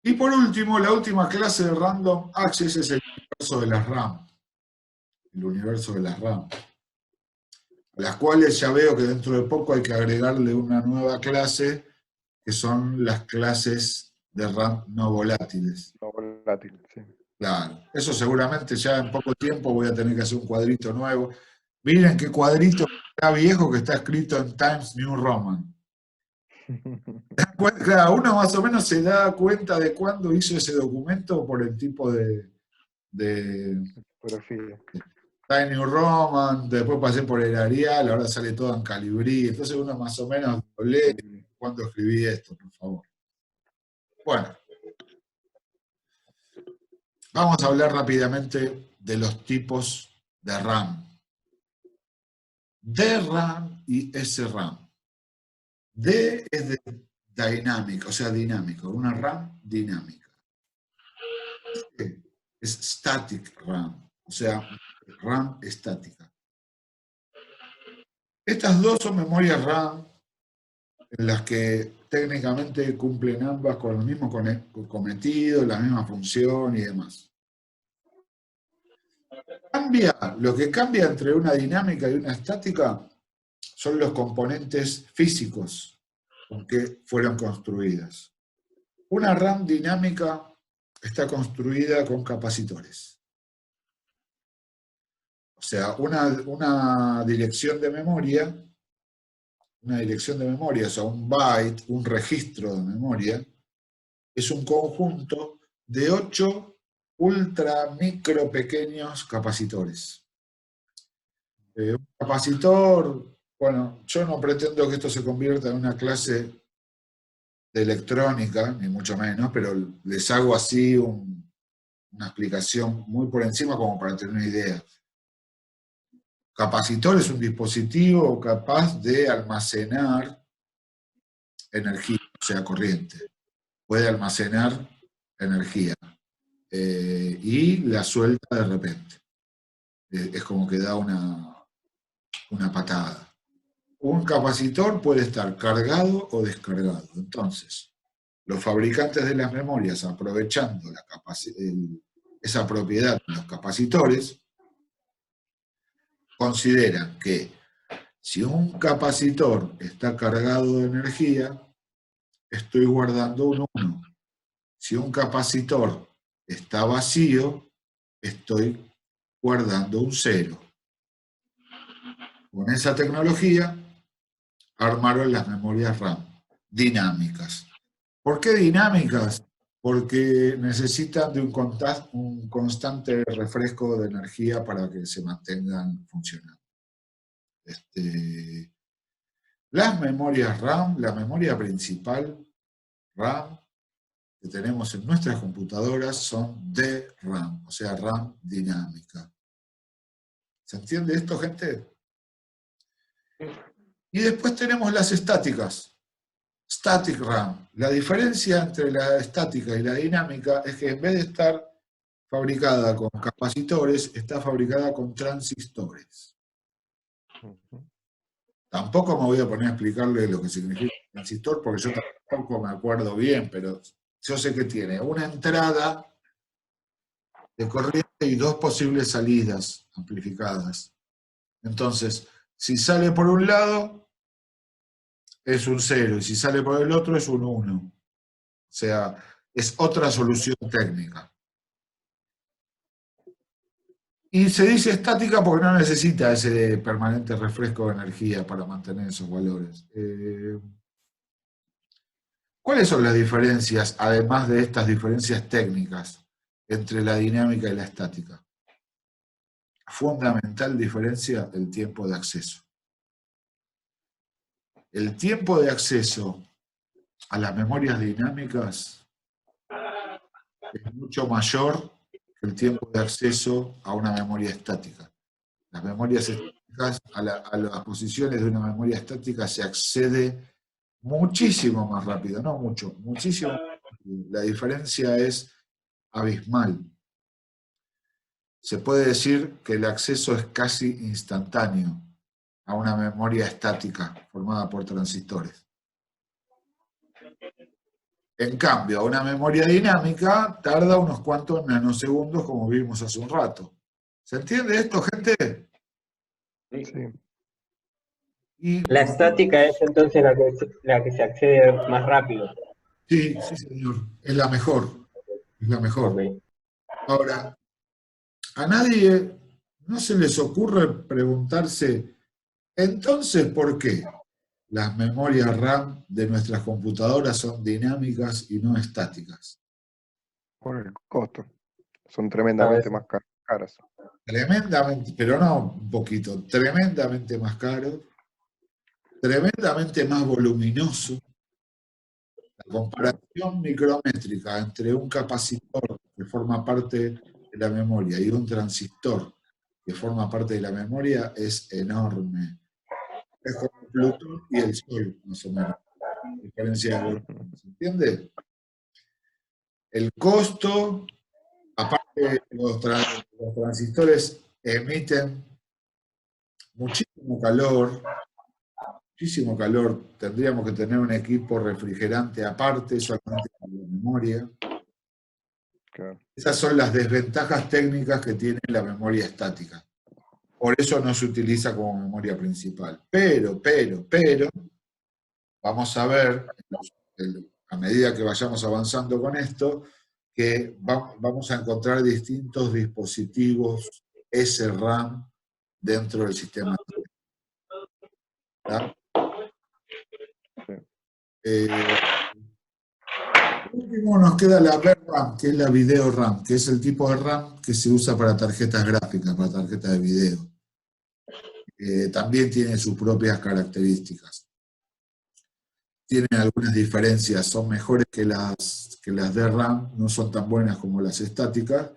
Y por último, la última clase de Random Access es el universo de las RAM. El universo de las RAM. A las cuales ya veo que dentro de poco hay que agregarle una nueva clase, que son las clases de RAM no volátiles. No volátiles, sí. Claro, eso seguramente ya en poco tiempo voy a tener que hacer un cuadrito nuevo. Miren qué cuadrito está viejo que está escrito en Times New Roman. Claro, uno más o menos se da cuenta de cuándo hizo ese documento por el tipo de Tipografía. Times New Roman, después pasé por el Arial, ahora sale todo en Calibrí, entonces uno más o menos lo lee cuando escribí esto, por favor. Bueno, vamos a hablar rápidamente de los tipos de RAM. DRAM y SRAM. D es de dinámico, o sea, dinámico, una RAM dinámica. Es static RAM, o sea, RAM estática. Estas dos son memorias RAM en las que técnicamente cumplen ambas con el mismo cometido, la misma función y demás. Lo que cambia entre una dinámica y una estática son los componentes físicos con que fueron construidas. Una RAM dinámica está construida con capacitores. O sea, una dirección de memoria, o sea, un byte, un registro de memoria, es un conjunto de 8 ultra micro pequeños capacitores. Un capacitor, bueno, yo no pretendo que esto se convierta en una clase de electrónica, ni mucho menos, pero les hago así una explicación muy por encima como para tener una idea. Capacitor es un dispositivo capaz de almacenar energía, o sea, corriente. Puede almacenar energía y la suelta de repente. Es como que da una patada. Un capacitor puede estar cargado o descargado. Entonces, los fabricantes de las memorias, aprovechando esa propiedad de los capacitores, consideran que si un capacitor está cargado de energía, estoy guardando un 1. Si un capacitor está vacío, estoy guardando un 0. Con esa tecnología armaron las memorias RAM dinámicas. ¿Por qué dinámicas? Porque necesitan de un constante refresco de energía para que se mantengan funcionando. Las memorias RAM, la memoria principal RAM que tenemos en nuestras computadoras son DRAM, o sea, RAM dinámica. ¿Se entiende esto, gente? Y después tenemos las estáticas. Static RAM. La diferencia entre la estática y la dinámica es que en vez de estar fabricada con capacitores, está fabricada con transistores. Tampoco me voy a poner a explicarle lo que significa transistor, porque yo tampoco me acuerdo bien, pero yo sé que tiene una entrada de corriente y 2 posibles salidas amplificadas. Entonces, si sale por un lado, es un 0, y si sale por el otro, es un 1. O sea, es otra solución técnica. Y se dice estática porque no necesita ese permanente refresco de energía para mantener esos valores. ¿Cuáles son las diferencias, además de estas diferencias técnicas, entre la dinámica y la estática? Fundamental diferencia, el tiempo de acceso. El tiempo de acceso a las memorias dinámicas es mucho mayor que el tiempo de acceso a una memoria estática. Las memorias estáticas, a las posiciones de una memoria estática se accede muchísimo más rápido, no mucho, muchísimo más rápido. La diferencia es abismal. Se puede decir que el acceso es casi instantáneo a una memoria estática formada por transistores. En cambio, una memoria dinámica tarda unos cuantos nanosegundos, como vimos hace un rato. ¿Se entiende esto, gente? Sí. Y la estática es entonces la que se accede más rápido. Sí, sí, señor. Es la mejor. Es la mejor. Okay. Ahora, a nadie no se les ocurre preguntarse, entonces, ¿por qué las memorias RAM de nuestras computadoras son dinámicas y no estáticas? Por el costo. Son tremendamente más caras. Tremendamente, pero no un poquito, tremendamente más caro, tremendamente más voluminoso. La comparación micrométrica entre un capacitor que forma parte de la memoria y un transistor que forma parte de la memoria es enorme. Es como Plutón y el Sol, más o menos. Diferencia de volumen, ¿se entiende? El costo, aparte los transistores emiten muchísimo calor, tendríamos que tener un equipo refrigerante aparte, solamente para la memoria. Claro. Esas son las desventajas técnicas que tiene la memoria estática. Por eso no se utiliza como memoria principal. Pero, vamos a ver, a medida que vayamos avanzando con esto, que vamos a encontrar distintos dispositivos SRAM dentro del sistema. ¿Tá? Por último nos queda la VRAM, que es la video RAM, que es el tipo de RAM que se usa para tarjetas gráficas, para tarjetas de video. También tiene sus propias características. Tienen algunas diferencias, son mejores que las de RAM, no son tan buenas como las estáticas,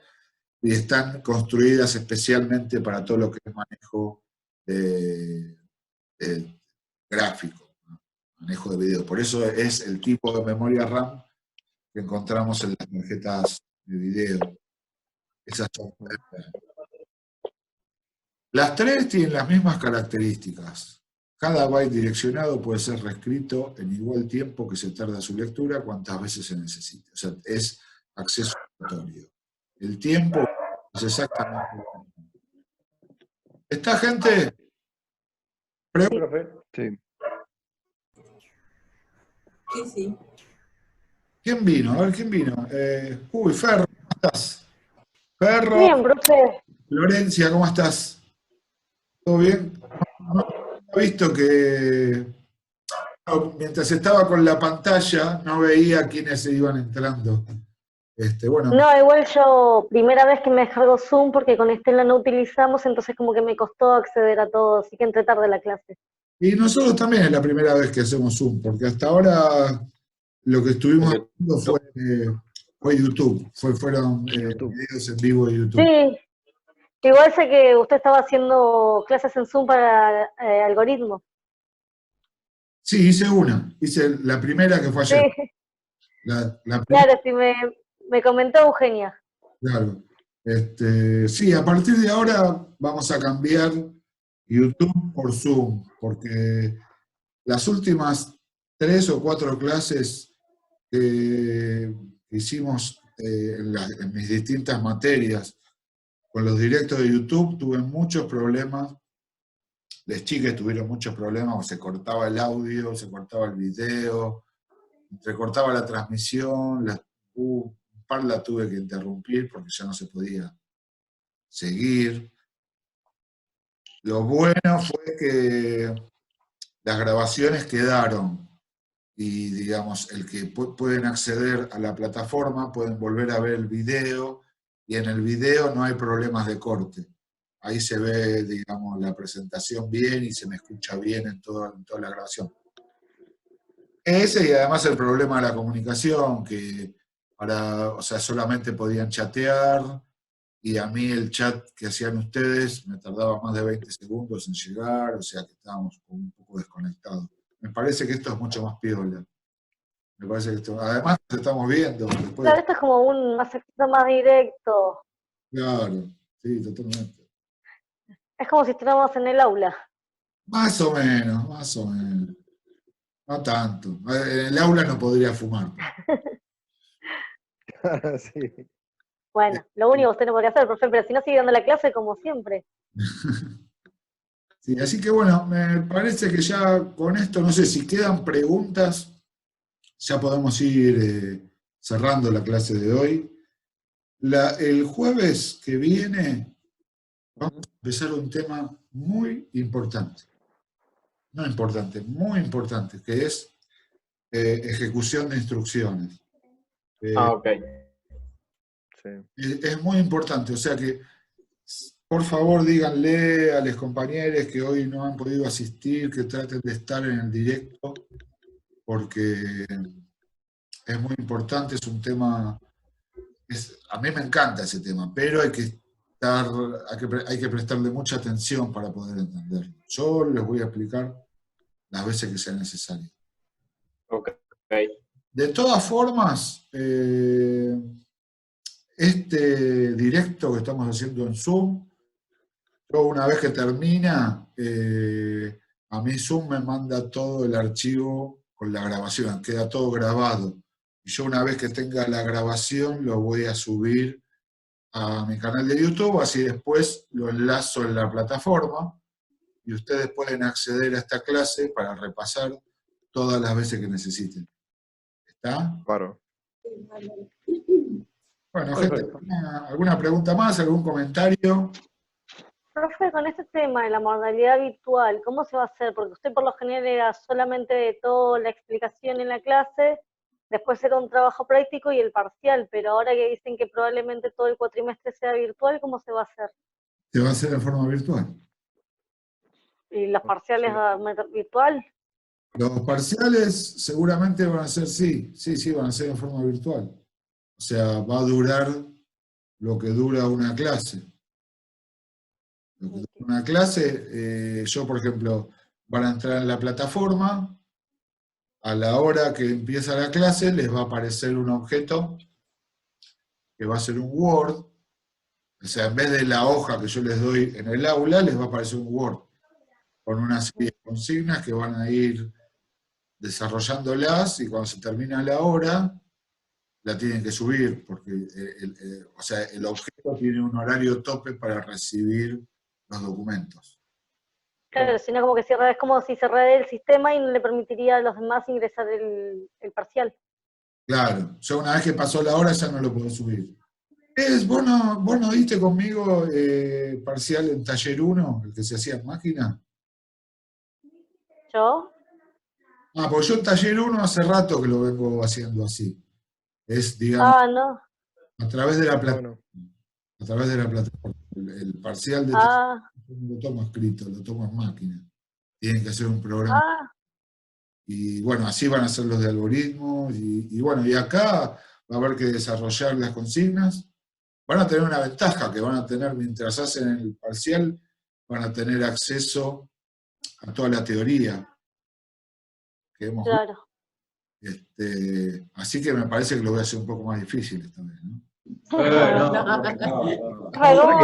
y están construidas especialmente para todo lo que es manejo gráfico, ¿no? Manejo de video. Por eso es el tipo de memoria RAM que encontramos en las tarjetas de video. Esas son. Las tres tienen las mismas características. Cada byte direccionado puede ser reescrito en igual tiempo que se tarda su lectura, cuantas veces se necesite. O sea, es acceso aleatorio. El tiempo es exactamente lo mismo. ¿Esta gente? Sí. Sí. ¿Quién vino? A ver, ¿quién vino? Ferro, ¿cómo estás? Ferro, Bien, profe. Florencia, ¿cómo estás? ¿Todo bien? No he visto que mientras estaba con la pantalla no veía quiénes se iban entrando. Bueno. No, igual yo, primera vez que me descargo Zoom porque con Estela no utilizamos, entonces como que me costó acceder a todo, así que entré tarde a la clase. Y nosotros también es la primera vez que hacemos Zoom, porque hasta ahora lo que estuvimos haciendo fue YouTube, fueron videos en vivo de YouTube. Sí, igual sé que usted estaba haciendo clases en Zoom para algoritmos. Sí, hice la primera que fue ayer. Sí. La Claro, sí, me comentó Eugenia. Claro. Sí, a partir de ahora vamos a cambiar YouTube por Zoom, porque las últimas 3 o 4 clases que hicimos en mis distintas materias con los directos de YouTube tuve muchos problemas. Las chicas tuvieron muchos problemas, o se cortaba el audio, se cortaba el video, entrecortaba la transmisión, un par la tuve que interrumpir porque ya no se podía seguir. Lo bueno fue que las grabaciones quedaron y, digamos, el que pueden acceder a la plataforma, pueden volver a ver el video, y en el video no hay problemas de corte. Ahí se ve, digamos, la presentación bien y se me escucha bien en toda la grabación. Ese, y además el problema de la comunicación, que solamente podían chatear, y a mí el chat que hacían ustedes me tardaba más de 20 segundos en llegar, o sea que estábamos un poco desconectados. Me parece que esto es mucho más piola. Me parece que esto, además nos estamos viendo. Claro, esto es como un acceso más directo. Claro, sí, totalmente. Es como si estuviéramos en el aula. Más o menos. No tanto. En el aula no podría fumar. Sí. Bueno, lo único que usted no podría hacer, profe, pero si no sigue dando la clase como siempre. Sí, así que bueno, me parece que ya con esto, no sé si quedan preguntas, ya podemos ir cerrando la clase de hoy. El jueves que viene vamos a empezar un tema muy importante. No importante, muy importante, que es ejecución de instrucciones. Ok. Sí. Es muy importante, o sea que, por favor, díganle a los compañeros que hoy no han podido asistir, que traten de estar en el directo, porque es muy importante, es un tema, a mí me encanta ese tema, pero hay que prestarle mucha atención para poder entenderlo. Yo les voy a explicar las veces que sea necesario. Ok. De todas formas, este directo que estamos haciendo en Zoom, yo una vez que termina, a mí Zoom me manda todo el archivo con la grabación, queda todo grabado. Y yo una vez que tenga la grabación lo voy a subir a mi canal de YouTube, así después lo enlazo en la plataforma y ustedes pueden acceder a esta clase para repasar todas las veces que necesiten. ¿Está? Claro. Bueno, gente, ¿alguna pregunta más? ¿Algún comentario? Profe, con este tema de la modalidad virtual, ¿cómo se va a hacer? Porque usted por lo general era solamente toda la explicación en la clase, después era un trabajo práctico y el parcial, pero ahora que dicen que probablemente todo el cuatrimestre sea virtual, ¿cómo se va a hacer? Se va a hacer en forma virtual. ¿Y los parciales virtual? Los parciales seguramente van a ser, sí, van a ser en forma virtual. O sea, va a durar lo que dura una clase. Lo que dura una clase, yo por ejemplo, van a entrar en la plataforma, a la hora que empieza la clase les va a aparecer un objeto que va a ser un Word, o sea, en vez de la hoja que yo les doy en el aula, les va a aparecer un Word, con una serie de consignas que van a ir desarrollándolas y cuando se termina la hora, la tienen que subir, porque el objeto tiene un horario tope para recibir los documentos. Claro, sino como que es como si cerrara el sistema y no le permitiría a los demás ingresar el parcial. Claro, yo una vez que pasó la hora ya no lo puedo subir. ¿Vos no diste conmigo parcial en taller 1, el que se hacía en máquina? ¿Yo? Ah, porque yo en taller 1 hace rato que lo vengo haciendo así. Es, digamos, No. a través de la plataforma. Bueno. A través de la plataforma. El parcial de taller no lo tomo escrito, lo tomo en máquina. Tienen que hacer un programa. Y bueno, así van a ser los de algoritmos. Y bueno, y acá va a haber que desarrollar las consignas. Van a tener una ventaja que van a tener mientras hacen el parcial, van a tener acceso a toda la teoría que hemos Claro. visto. Así que me parece que lo voy a hacer un poco más difícil esta vez, ¿no? ¿Cómo va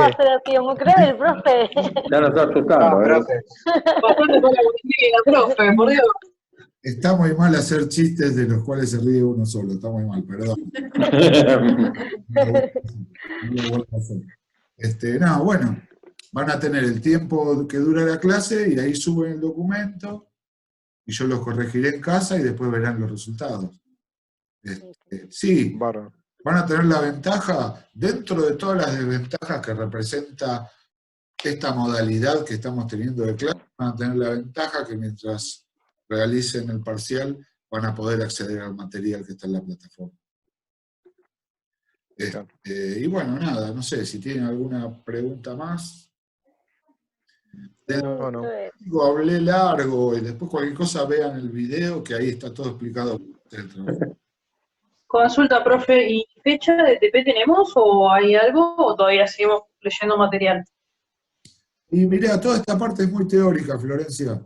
a ser así? ¿Cómo cree el profe? Ya nos está asustando, profe. Bastante con la botella, profe, por Dios. Está muy mal hacer chistes de los cuales se ríe uno solo, está muy mal, perdón. No lo vuelvo a hacer. No, bueno, van a tener el tiempo que dura la clase y ahí suben el documento y yo los corregiré en casa y después verán los resultados. Sí, Bárbaro. van a tener la ventaja, dentro de todas las desventajas que representa esta modalidad que estamos teniendo de clase, van a tener la ventaja que mientras realicen el parcial van a poder acceder al material que está en la plataforma. Y bueno, nada, no sé, si tienen alguna pregunta más. No. Hablé largo y después cualquier cosa vean el video que ahí está todo explicado. Consulta, profe, ¿y fecha de TP tenemos o hay algo o todavía seguimos leyendo material? Y mirá, toda esta parte es muy teórica, Florencia.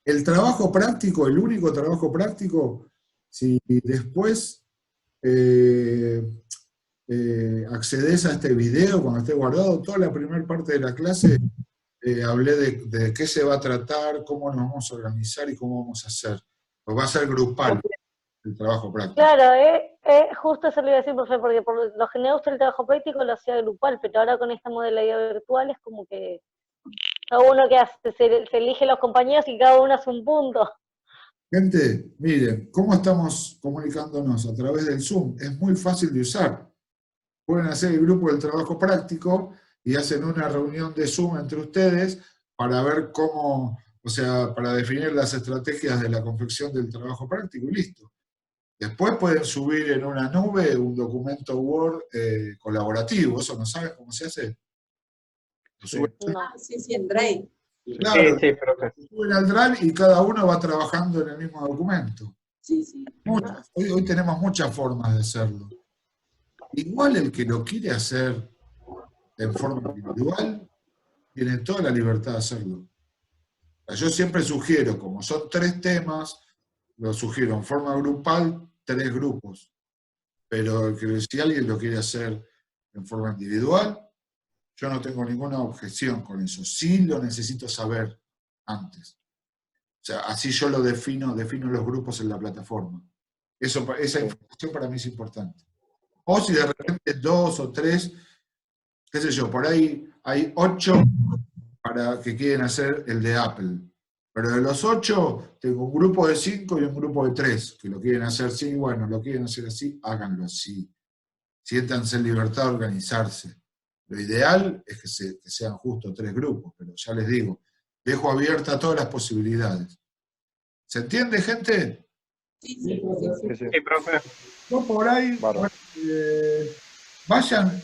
El trabajo práctico, el único trabajo práctico, si después accedes a este video cuando esté guardado, toda la primera parte de la clase hablé de qué se va a tratar, cómo nos vamos a organizar y cómo vamos a hacer. Pues va a ser grupal el trabajo práctico. Claro, justo eso le iba a decir, profe, porque por lo general usted el trabajo práctico lo hacía grupal, pero ahora con esta modalidad virtual es como que cada uno que hace, se elige los compañeros y cada uno hace un punto. Gente, miren, ¿cómo estamos comunicándonos? A través del Zoom. Es muy fácil de usar. pueden hacer el grupo del trabajo práctico y hacen una reunión de Zoom entre ustedes para ver cómo, o sea, para definir las estrategias de la confección del trabajo práctico y listo. Después pueden subir en una nube un documento Word colaborativo. ¿Eso no saben cómo se hace? Lo suben, Sí, en Drive. claro, Sí, profe. suben al Drive y cada uno va trabajando en el mismo documento. Sí. Hoy tenemos muchas formas de hacerlo. Igual el que lo quiere hacer en forma individual, tiene toda la libertad de hacerlo. Yo siempre sugiero, como son 3 temas, lo sugiero en forma grupal, 3 grupos. Pero si alguien lo quiere hacer en forma individual, yo no tengo ninguna objeción con eso. Sí lo necesito saber antes. O sea, así yo lo defino los grupos en la plataforma. Esa información para mí es importante. O si de repente 2 o 3, qué sé yo, por ahí hay 8 para que quieren hacer el de Apple. Pero de los 8, tengo un grupo de 5 y un grupo de 3 que lo quieren hacer así. Bueno, lo quieren hacer así, háganlo así. Siéntanse en libertad de organizarse. Lo ideal es que sean justo 3 grupos, pero ya les digo, dejo abiertas todas las posibilidades. ¿Se entiende, gente? Sí. Sí, profe. No, por ahí, Bárbaro. vayan,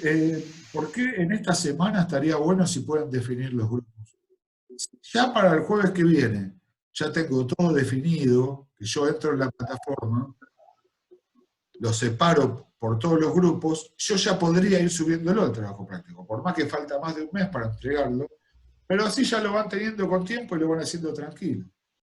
¿por qué en esta semana estaría bueno si pueden definir los grupos? Ya para el jueves que viene, ya tengo todo definido, que yo entro en la plataforma, lo separo por todos los grupos, yo ya podría ir subiéndolo al trabajo práctico, por más que falta más de un mes para entregarlo, pero así ya lo van teniendo con tiempo y lo van haciendo tranquilo.